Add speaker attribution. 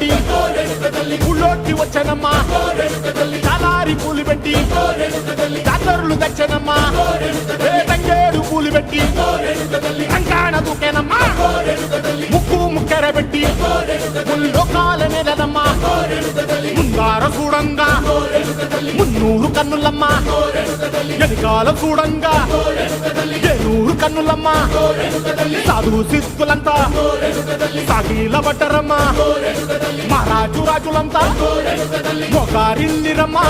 Speaker 1: పెట్టి ఊళ్ళోకి వచ్చానమ్మా చాలారి పూలు పెట్టి జాతరులు తెచ్చానమ్మా తంగేడు పూలు పెట్టి కంకాణ దూకేనమ్మా ముక్కు ముక్కెర పెట్టి ముల్లోకాల నెలనమ్మా ముందార చూడంగా మున్నూరు కన్నులమ్మా ఎనకాల చూడంగా ఏనూరు కన్నులమ్మా సాధువు సిద్ధులంతా సాగిల బట్టరమ్మా మహారాజు రాజులంతా మొగారిల్లిరమ్మా